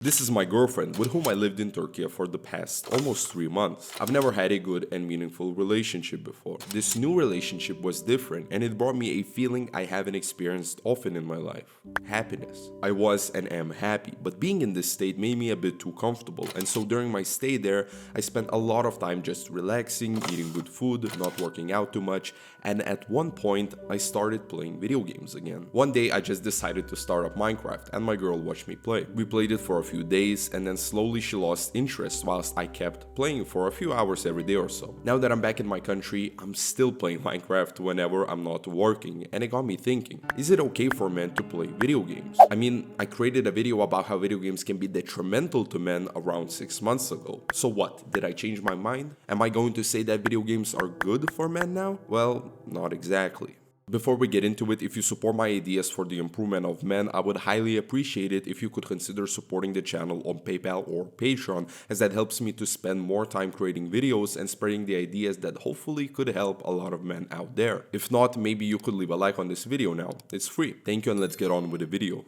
This is my girlfriend, with whom I lived in Turkey for the past almost 3 months. I've never had a good and meaningful relationship before. This new relationship was different, and it brought me a feeling I haven't experienced often in my life: happiness. I was and am happy, but being in this state made me a bit too comfortable, and so during my stay there, I spent a lot of time just relaxing, eating good food, not working out too much, and at one point, I started playing video games again. One day, I just decided to start up Minecraft, and my girl watched me play. We played it for a few days, and then slowly she lost interest whilst I kept playing for a few hours every day or so. Now that I'm back in my country, I'm still playing Minecraft whenever I'm not working, and it got me thinking, is it okay for men to play video games? I mean, I created a video about how video games can be detrimental to men around 6 months ago. So what, did I change my mind? Am I going to say that video games are good for men now? Well, not exactly. Before we get into it, if you support my ideas for the improvement of men, I would highly appreciate it if you could consider supporting the channel on PayPal or Patreon, as that helps me to spend more time creating videos and spreading the ideas that hopefully could help a lot of men out there. If not, maybe you could leave a like on this video now. It's free. Thank you, and let's get on with the video.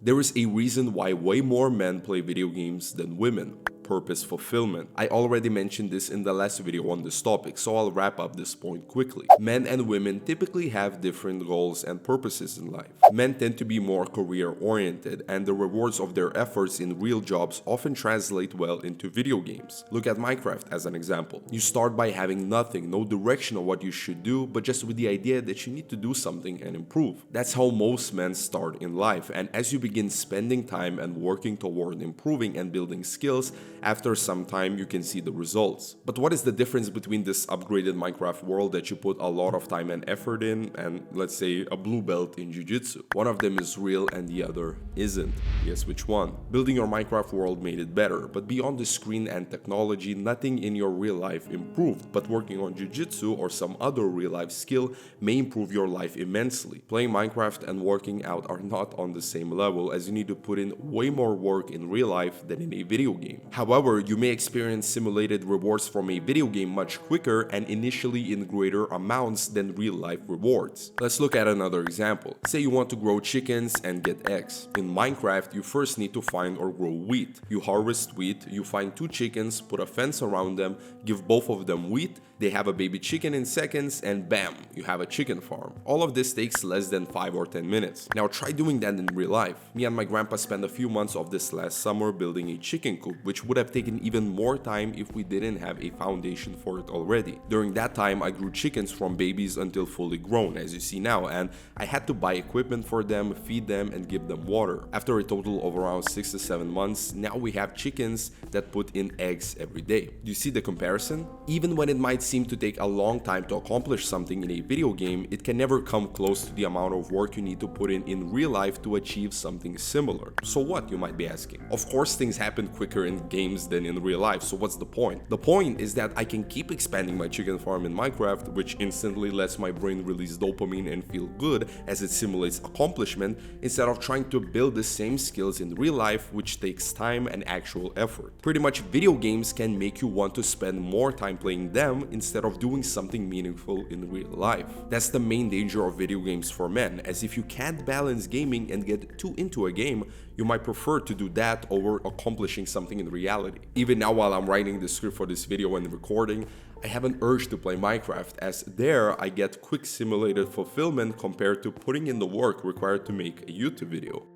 There is a reason why way more men play video games than women: purpose fulfillment. I already mentioned this in the last video on this topic, so I'll wrap up this point quickly. Men and women typically have different goals and purposes in life. Men tend to be more career-oriented, and the rewards of their efforts in real jobs often translate well into video games. Look at Minecraft as an example. You start by having nothing, no direction of what you should do, but just with the idea that you need to do something and improve. That's how most men start in life, and as you begin spending time and working toward improving and building skills, after some time you can see the results. But what is the difference between this upgraded Minecraft world that you put a lot of time and effort in and, let's say, a blue belt in Jiu-Jitsu? One of them is real and the other isn't. Guess which one? Building your Minecraft world made it better, but beyond the screen and technology, nothing in your real life improved. But working on Jiu-Jitsu or some other real life skill may improve your life immensely. Playing Minecraft and working out are not on the same level, as you need to put in way more work in real life than in a video game. However, you may experience simulated rewards from a video game much quicker and initially in greater amounts than real-life rewards. Let's look at another example. Say you want to grow chickens and get eggs. In Minecraft, you first need to find or grow wheat. You harvest wheat, you find 2 chickens, put a fence around them, give both of them wheat, they have a baby chicken in seconds, and bam, you have a chicken farm. All of this takes less than 5 or 10 minutes. Now try doing that in real life. Me and my grandpa spent a few months of this last summer building a chicken coop, which would have taken even more time if we didn't have a foundation for it already. During that time, I grew chickens from babies until fully grown, as you see now, and I had to buy equipment for them, feed them, and give them water. After a total of around 6 to 7 months, now we have chickens that put in eggs every day. Do you see the comparison? Even when it might seem to take a long time to accomplish something in a video game, it can never come close to the amount of work you need to put in real life to achieve something similar. So what, you might be asking? Of course, things happen quicker in games than in real life, so what's the point? The point is that I can keep expanding my chicken farm in Minecraft, which instantly lets my brain release dopamine and feel good as it simulates accomplishment, instead of trying to build the same skills in real life, which takes time and actual effort. Pretty much, video games can make you want to spend more time playing them instead of doing something meaningful in real life. That's the main danger of video games for men, as if you can't balance gaming and get too into a game, you might prefer to do that over accomplishing something in reality. Even now, while I'm writing the script for this video and recording, I have an urge to play Minecraft, as there I get quick simulated fulfillment compared to putting in the work required to make a YouTube video.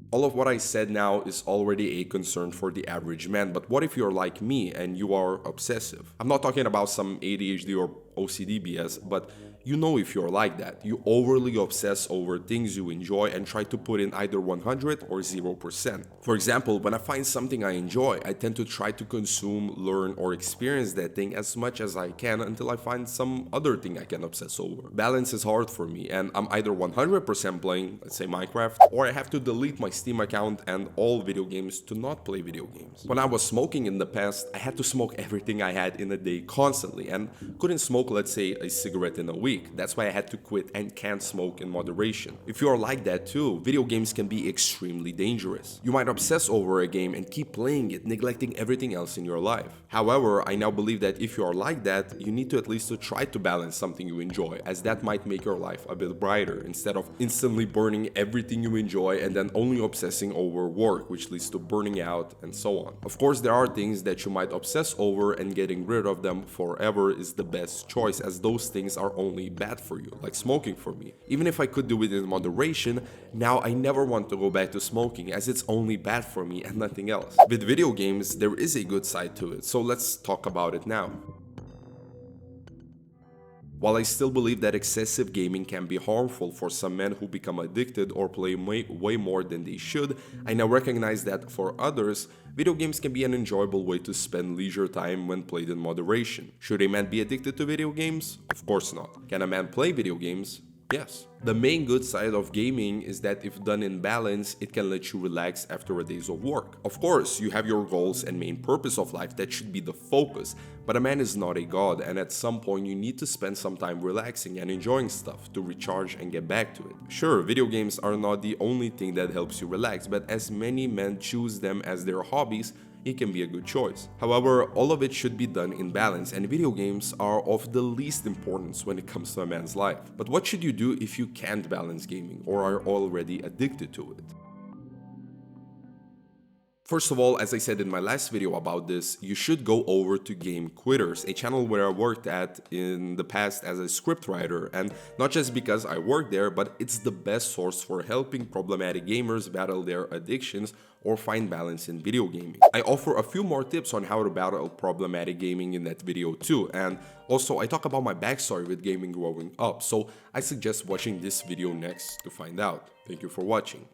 All of what I said now is already a concern for the average man, but what if you're like me and you are obsessive? I'm not talking about some ADHD or OCD BS, but you know if you're like that. You overly obsess over things you enjoy and try to put in either 100 or 0%. For example, when I find something I enjoy, I tend to try to consume, learn, or experience that thing as much as I can until I find some other thing I can obsess over. Balance is hard for me, and I'm either 100% playing, let's say Minecraft, or I have to delete my Steam account and all video games to not play video games. When I was smoking in the past, I had to smoke everything I had in a day constantly and couldn't smoke, let's say, a cigarette in a week. week. That's why I had to quit and can't smoke in moderation. If you are like that too, video games can be extremely dangerous. You might obsess over a game and keep playing it, neglecting everything else in your life. However, I now believe that if you are like that, you need to at least try to balance something you enjoy, as that might make your life a bit brighter, instead of instantly burning everything you enjoy and then only obsessing over work, which leads to burning out and so on. Of course, there are things that you might obsess over, and getting rid of them forever is the best choice, as those things are only bad for you, like smoking for me. Even if I could do it in moderation, now I never want to go back to smoking, as it's only bad for me and nothing else. With video games, there is a good side to it, so let's talk about it now. While I still believe that excessive gaming can be harmful for some men who become addicted or play way more than they should, I now recognize that for others, video games can be an enjoyable way to spend leisure time when played in moderation. Should a man be addicted to video games? Of course not. Can a man play video games? Yes. The main good side of gaming is that if done in balance, it can let you relax after a days of work. Of course, you have your goals and main purpose of life that should be the focus, but a man is not a god, and at some point you need to spend some time relaxing and enjoying stuff to recharge and get back to it. Sure, video games are not the only thing that helps you relax, but as many men choose them as their hobbies, it can be a good choice. However, all of it should be done in balance, and video games are of the least importance when it comes to a man's life. But what should you do if you can't balance gaming or are already addicted to it? First of all, as I said in my last video about this, you should go over to Game Quitters, a channel where I worked at in the past as a scriptwriter, and not just because I work there, but it's the best source for helping problematic gamers battle their addictions or find balance in video gaming. I offer a few more tips on how to battle problematic gaming in that video too, and also I talk about my backstory with gaming growing up, so I suggest watching this video next to find out. Thank you for watching.